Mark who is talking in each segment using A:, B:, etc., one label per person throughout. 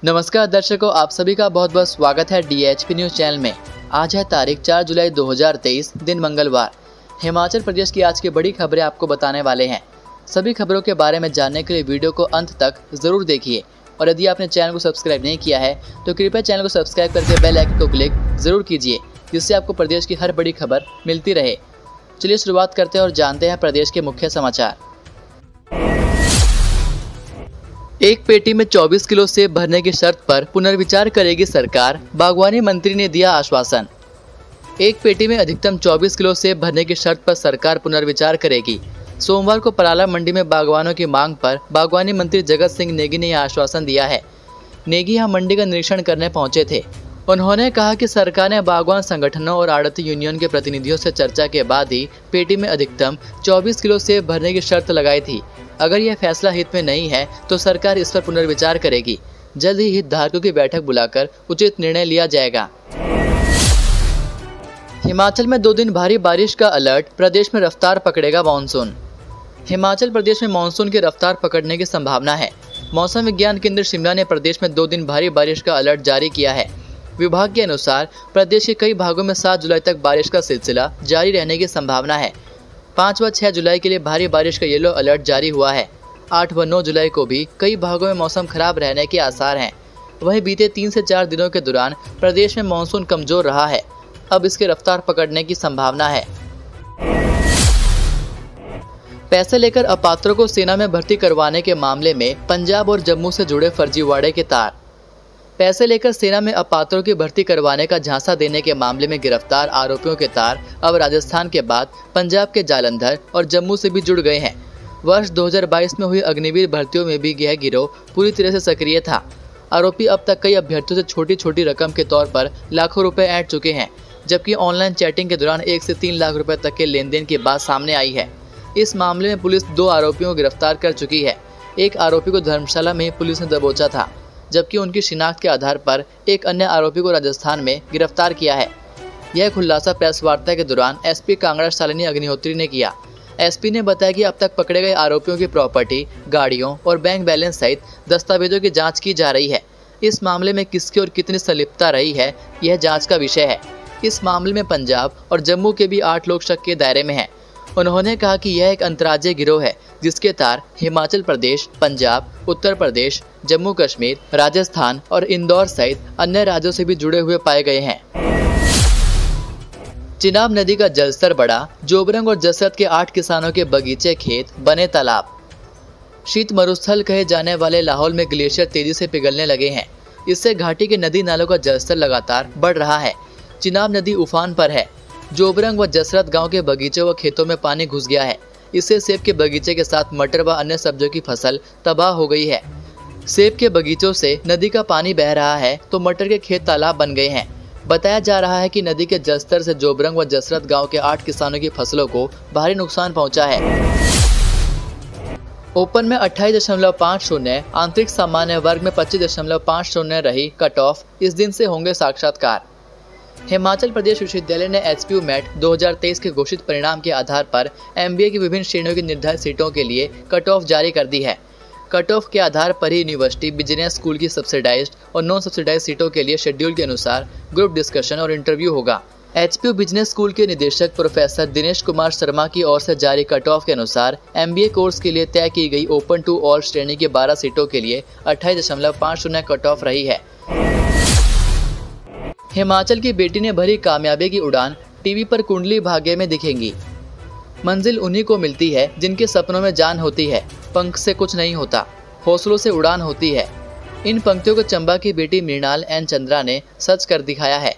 A: नमस्कार दर्शकों, आप सभी का बहुत बहुत स्वागत है DHP न्यूज चैनल में। आज है तारीख 4 जुलाई 2023, दिन मंगलवार। हिमाचल प्रदेश की आज की बड़ी खबरें आपको बताने वाले हैं। सभी खबरों के बारे में जानने के लिए वीडियो को अंत तक जरूर देखिए और यदि आपने चैनल को सब्सक्राइब नहीं किया है तो कृपया चैनल को सब्सक्राइब करके बेल आइकन को क्लिक जरूर कीजिए, जिससे आपको प्रदेश की हर बड़ी खबर मिलती रहे। चलिए शुरुआत करते हैं और जानते हैं प्रदेश के मुख्य समाचार। एक पेटी में 24 किलो सेब भरने की शर्त पर पुनर्विचार करेगी सरकार, बागवानी मंत्री ने दिया आश्वासन। एक पेटी में अधिकतम 24 किलो सेब भरने की शर्त पर सरकार पुनर्विचार करेगी। सोमवार को पराला मंडी में बागवानों की मांग पर बागवानी मंत्री जगत सिंह नेगी ने यह आश्वासन दिया है। नेगी यहां मंडी का निरीक्षण करने पहुंचे थे। उन्होंने कहा कि सरकार ने बागवान संगठनों और आड़ती यूनियन के प्रतिनिधियों से चर्चा के बाद ही पेटी में अधिकतम 24 किलो सेब भरने की शर्त लगाई थी। अगर यह फैसला हित में नहीं है तो सरकार इस पर पुनर्विचार करेगी। जल्द ही हितधारकों की बैठक बुलाकर उचित निर्णय लिया जाएगा। हिमाचल में 2 दिन भारी बारिश का अलर्ट, प्रदेश में रफ्तार पकड़ेगा मानसून। हिमाचल प्रदेश में मानसून की रफ्तार पकड़ने की संभावना है। मौसम विज्ञान केंद्र शिमला ने प्रदेश में 2 दिन भारी बारिश का अलर्ट जारी किया है। विभाग के अनुसार प्रदेश के कई भागों में 7 जुलाई तक बारिश का सिलसिला जारी रहने की संभावना है। 5 व 6 जुलाई के लिए भारी बारिश का येलो अलर्ट जारी हुआ है। 8 व 9 जुलाई को भी कई भागों में मौसम खराब रहने के आसार हैं। वहीं बीते 3 से 4 दिनों के दौरान प्रदेश में मानसून कमजोर रहा है। अब इसकी रफ्तार पकड़ने की संभावना है। पैसे लेकर अपात्रों को सेना में भर्ती करवाने के मामले में पंजाब और जम्मू से जुड़े फर्जीवाड़े के तार। पैसे लेकर सेना में अपात्रों की भर्ती करवाने का झांसा देने के मामले में गिरफ्तार आरोपियों के तार अब राजस्थान के बाद पंजाब के जालंधर और जम्मू से भी जुड़ गए हैं। वर्ष 2022 में हुई अग्निवीर भर्तियों में भी यह गिरोह पूरी तरह से सक्रिय था। आरोपी अब तक कई अभ्यर्थियों से छोटी छोटी रकम के तौर पर लाखों रुपए ऐंठ चुके हैं, जबकि ऑनलाइन चैटिंग के दौरान 1 से 3 लाख रुपए तक के लेन देन की बात सामने आई है। इस मामले में पुलिस 2 आरोपियों को गिरफ्तार कर चुकी है। एक आरोपी को धर्मशाला में पुलिस ने दबोचा था, जबकि उनकी शिनाख्त के आधार पर एक अन्य आरोपी को राजस्थान में गिरफ्तार किया है। यह खुलासा प्रेस वार्ता के दौरान एसपी कांगड़ा शालिनी अग्निहोत्री ने किया। एसपी ने बताया कि अब तक पकड़े गए आरोपियों की प्रॉपर्टी, गाड़ियों और बैंक बैलेंस सहित दस्तावेजों की जांच की जा रही है। इस मामले में किसकी और कितनी संलिप्तता रही है, यह जांच का विषय है। इस मामले में पंजाब और जम्मू के भी 8 लोग शक के दायरे में हैं। उन्होंने कहा कि यह एक अंतर्राज्यीय गिरोह है जिसके तार हिमाचल प्रदेश, पंजाब, उत्तर प्रदेश, जम्मू कश्मीर, राजस्थान और इंदौर सहित अन्य राज्यों से भी जुड़े हुए पाए गए हैं। चिनाब नदी का जलस्तर बढ़ा, जोबरंग और जसरत के 8 किसानों के बगीचे, खेत बने तालाब। शीत मरुस्थल कहे जाने वाले लाहौल में ग्लेशियर तेजी से पिघलने लगे हैं। इससे घाटी के नदी नालों का जलस्तर लगातार बढ़ रहा है। चिनाब नदी उफान पर है। जोबरंग व जसरत गांव के बगीचों व खेतों में पानी घुस गया है। इससे सेब के बगीचे के साथ मटर व अन्य सब्जियों की फसल तबाह हो गई है। सेब के बगीचों से नदी का पानी बह रहा है तो मटर के खेत तालाब बन गए हैं। बताया जा रहा है कि नदी के जलस्तर से जोबरंग व जसरत गांव के 8 किसानों की फसलों को भारी नुकसान पहुंचा है। ओपन में 28.50, आंतरिक सामान्य वर्ग में 25.50 रही कट ऑफ। इस दिन से होंगे साक्षात्कार। हिमाचल प्रदेश विश्वविद्यालय ने HPU MET 2023 के घोषित परिणाम के आधार पर MBA की विभिन्न श्रेणियों की निर्धारित सीटों के लिए कट ऑफ जारी कर दी है। कट ऑफ के आधार पर ही यूनिवर्सिटी, बिजनेस स्कूल की सब्सिडाइज्ड और नॉन सब्सिडाइज्ड सीटों के लिए शेड्यूल के अनुसार ग्रुप डिस्कशन और इंटरव्यू होगा। HPU बिजनेस स्कूल के निदेशक प्रोफेसर दिनेश कुमार शर्मा की ओर से जारी कट ऑफ के अनुसार MBA कोर्स के लिए तय की गई ओपन टू ऑल श्रेणी की 12 सीटों के लिए 28.50 कट ऑफ रही है। हिमाचल की बेटी ने भरी कामयाबी की उड़ान, टीवी पर कुंडली भाग्य में दिखेंगी। मंजिल उन्हीं को मिलती है जिनके सपनों में जान होती है। पंख से कुछ नहीं होता, हौसलों से उड़ान होती है। इन पंक्तियों को चंबा की बेटी मृणाल एन चंद्रा ने सच कर दिखाया है।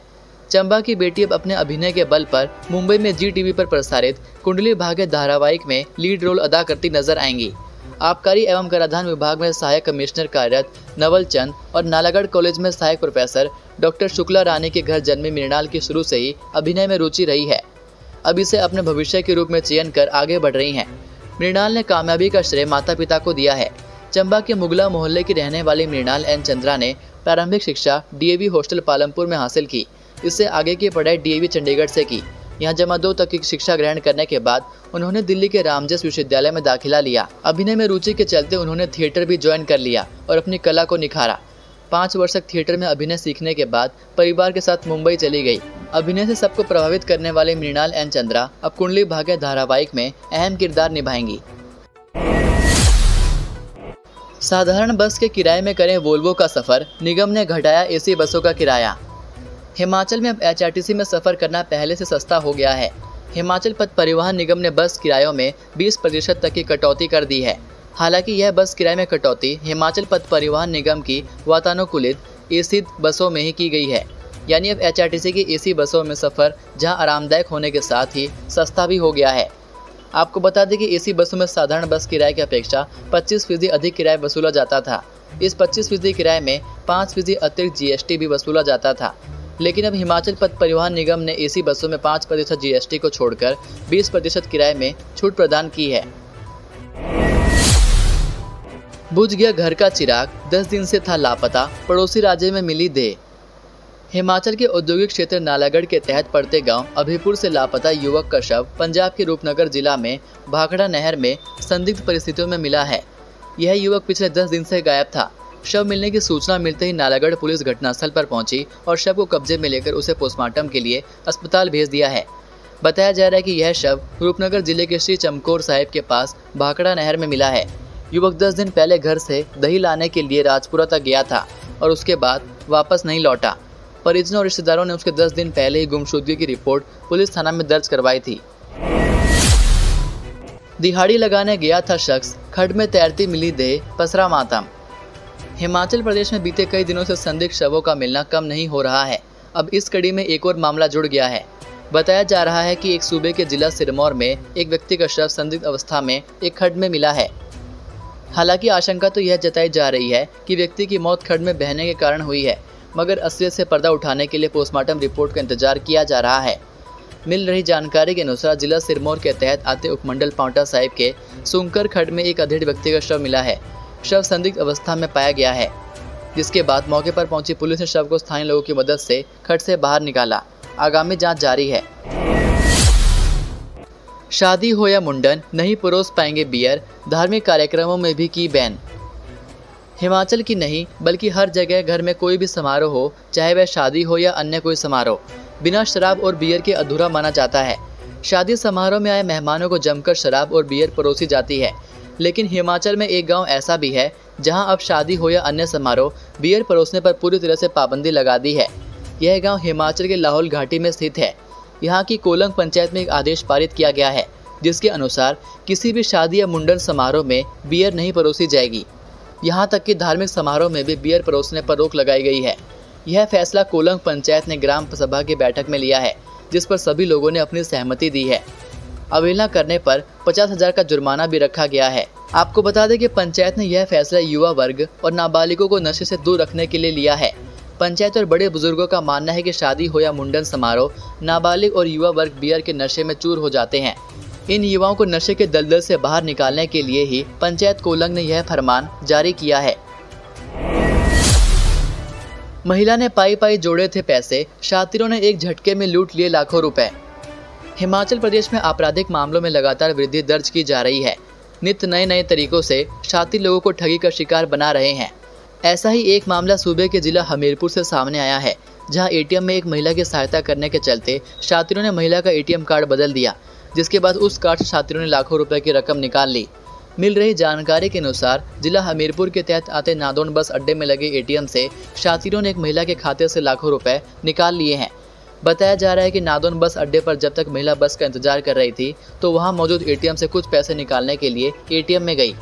A: चंबा की बेटी अब अपने अभिनय के बल पर मुंबई में जी पर प्रसारित कुंडली भाग्य धारावाहिक में लीड रोल अदा करती नजर आएंगी। आबकारी एवं कराधान विभाग में सहायक कमिश्नर कार्यरत नवल चंद और नालागढ़ कॉलेज में सहायक प्रोफेसर डॉक्टर शुक्ला रानी के घर जन्मी मृणाल की शुरू से ही अभिनय में रुचि रही है। अब इसे अपने भविष्य के रूप में चयन कर आगे बढ़ रही हैं। मृणाल ने कामयाबी का श्रेय माता पिता को दिया है। चंबा के मुगला मोहल्ले की रहने वाली मृणाल एन चंद्रा ने प्रारंभिक शिक्षा DAV हॉस्टल पालमपुर में हासिल की। इससे आगे की पढ़ाई DAV चंडीगढ़ से की। यहाँ जमा 2 तक की शिक्षा ग्रहण करने के बाद उन्होंने दिल्ली के रामजस विश्वविद्यालय में दाखिला लिया। अभिनय में रुचि के चलते उन्होंने थिएटर भी ज्वाइन कर लिया और अपनी कला को निखारा। 5 वर्ष तक थिएटर में अभिनय सीखने के बाद परिवार के साथ मुंबई चली गई। अभिनय से सबको प्रभावित करने वाले मृणाल एन चंद्रा अब कुंडली भाग्य धारावाहिक में अहम किरदार निभाएंगी। साधारण बस के किराए में करें वोल्वो का सफर, निगम ने घटाया एसी बसों का किराया। हिमाचल में अब एचआरटीसी में सफर करना पहले से सस्ता हो गया है। हिमाचल पथ परिवहन निगम ने बस किरायों में 20% तक की कटौती कर दी है। हालांकि यह बस किराए में कटौती हिमाचल पथ परिवहन निगम की वातानुकूलित एसी बसों में ही की गई है। यानी अब एचआरटीसी की एसी बसों में सफ़र जहां आरामदायक होने के साथ ही सस्ता भी हो गया है। आपको बता दें कि एसी बसों में साधारण बस किराए की अपेक्षा 25% अधिक किराया वसूला जाता था। इस 25% किराए में 5% अतिरिक्त जीएसटी भी वसूला जाता था। लेकिन अब हिमाचल पथ परिवहन निगम ने एसी बसों में 5% जीएसटी को छोड़कर 20% किराए में छूट प्रदान की है। बुझ गया घर का चिराग, 10 दिन से था लापता, पड़ोसी राज्य में मिली देह। हिमाचल के औद्योगिक क्षेत्र नालागढ़ के तहत पड़ते गांव अभिपुर से लापता युवक का शव पंजाब के रूपनगर जिला में भाखड़ा नहर में संदिग्ध परिस्थितियों में मिला है। यह युवक पिछले 10 दिन से गायब था। शव मिलने की सूचना मिलते ही नालागढ़ पुलिस घटनास्थल पर पहुंची और शव को कब्जे में लेकर उसे पोस्टमार्टम के लिए अस्पताल भेज दिया है। बताया जा रहा है कि यह शव रूपनगर जिले के श्री चमकौर साहिब के पास भाखड़ा नहर में मिला है। युवक 10 दिन पहले घर से दही लाने के लिए राजपुरा तक गया था और उसके बाद वापस नहीं लौटा। परिजनों और रिश्तेदारों ने उसके 10 दिन पहले ही गुमशुदगी की रिपोर्ट पुलिस थाना में दर्ज करवाई थी। दिहाड़ी लगाने गया था शख्स, खड्ड में तैरती मिली देह, पसरा मातम। हिमाचल प्रदेश में बीते कई दिनों से संदिग्ध शवों का मिलना कम नहीं हो रहा है। अब इस कड़ी में एक और मामला जुड़ गया है। बताया जा रहा है कि एक सूबे के जिला सिरमौर में एक व्यक्ति का शव संदिग्ध अवस्था में एक खड्ड में मिला है। हालांकि आशंका तो यह जताई जा रही है कि व्यक्ति की मौत खड्ड में बहने के कारण हुई है, मगर असलियत से पर्दा उठाने के लिए पोस्टमार्टम रिपोर्ट का इंतजार किया जा रहा है। मिल रही जानकारी के अनुसार जिला सिरमौर के तहत आते उपमंडल पांवटा साहिब के सुंकर खड्ड में एक अधेड़ व्यक्ति का शव मिला है। शव संदिग्ध अवस्था में पाया गया है, जिसके बाद मौके पर पहुंची पुलिस ने शव को स्थानीय लोगों की मदद से खड्ड से बाहर निकाला। आगामी जांच जारी है। शादी हो या मुंडन, नहीं परोस पाएंगे बियर, धार्मिक कार्यक्रमों में भी की बैन। हिमाचल की नहीं बल्कि हर जगह घर में कोई भी समारोह हो, चाहे वह शादी हो या अन्य कोई समारोह, बिना शराब और बियर के अधूरा माना जाता है। शादी समारोह में आए मेहमानों को जमकर शराब और बियर परोसी जाती है। लेकिन हिमाचल में एक गांव ऐसा भी है जहां अब शादी हो या अन्य समारोह बियर परोसने पर पूरी तरह से पाबंदी लगा दी है। यह गांव हिमाचल के लाहौल घाटी में स्थित है। यहाँ की कोलंग पंचायत में एक आदेश पारित किया गया है, जिसके अनुसार किसी भी शादी या मुंडन समारोह में बियर नहीं परोसी जाएगी। यहाँ तक कि धार्मिक समारोह में भी बियर परोसने पर रोक लगाई गई है। यह फैसला कोलंग पंचायत ने ग्राम सभा की बैठक में लिया है, जिस पर सभी लोगों ने अपनी सहमति दी है। अवहेलना करने पर 50,000 का जुर्माना भी रखा गया है। आपको बता दें कि पंचायत ने यह फैसला युवा वर्ग और नाबालिगों को नशे से दूर रखने के लिए लिया है। पंचायत और बड़े बुजुर्गों का मानना है कि शादी हो या मुंडन समारोह, नाबालिग और युवा वर्ग बियर के नशे में चूर हो जाते हैं। इन युवाओं को नशे के दलदल से बाहर निकालने के लिए ही पंचायत कोलंग ने यह फरमान जारी किया है। महिला ने पाई पाई जोड़े थे पैसे, शातिरों ने एक झटके में लूट लिए लाखों रुपए। हिमाचल प्रदेश में आपराधिक मामलों में लगातार वृद्धि दर्ज की जा रही है। नित्य नए नए तरीकों से शातिर लोगों को ठगी का शिकार बना रहे हैं। ऐसा ही एक मामला सूबे के जिला हमीरपुर से सामने आया है, जहां एटीएम में एक महिला की सहायता करने के चलते शातिरों ने महिला का एटीएम कार्ड बदल दिया, जिसके बाद उस कार्ड से शातिरों ने लाखों रुपए की रकम निकाल ली। मिल रही जानकारी के अनुसार जिला हमीरपुर के तहत आते नादौन बस अड्डे में लगे एटीएम से शातिरों ने एक महिला के खाते से लाखों रुपए निकाल लिए हैं। बताया जा रहा है कि नादौन बस अड्डे पर जब तक महिला बस का इंतजार कर रही थी, तो वहां मौजूद एटीएम से कुछ पैसे निकालने के लिए एटीएम में गई।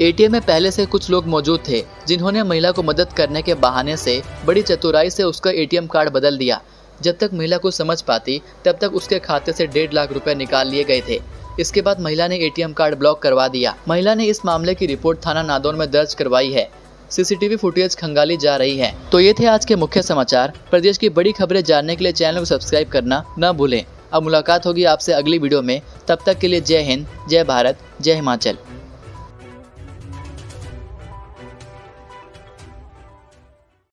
A: एटीएम में पहले से कुछ लोग मौजूद थे, जिन्होंने महिला को मदद करने के बहाने से बड़ी चतुराई से उसका एटीएम कार्ड बदल दिया। जब तक महिला को समझ पाती, तब तक उसके खाते से 1.5 लाख रुपए निकाल लिए गए थे। इसके बाद महिला ने एटीएम कार्ड ब्लॉक करवा दिया। महिला ने इस मामले की रिपोर्ट थाना नादौन में दर्ज करवाई है। सीसीटीवी फुटेज खंगाली जा रही है। तो ये थे आज के मुख्य समाचार। प्रदेश की बड़ी खबरें जानने के लिए चैनल को सब्सक्राइब करना न भूलें। अब मुलाकात होगी आपसे अगली वीडियो में। तब तक के लिए जय हिंद, जय भारत, जय हिमाचल।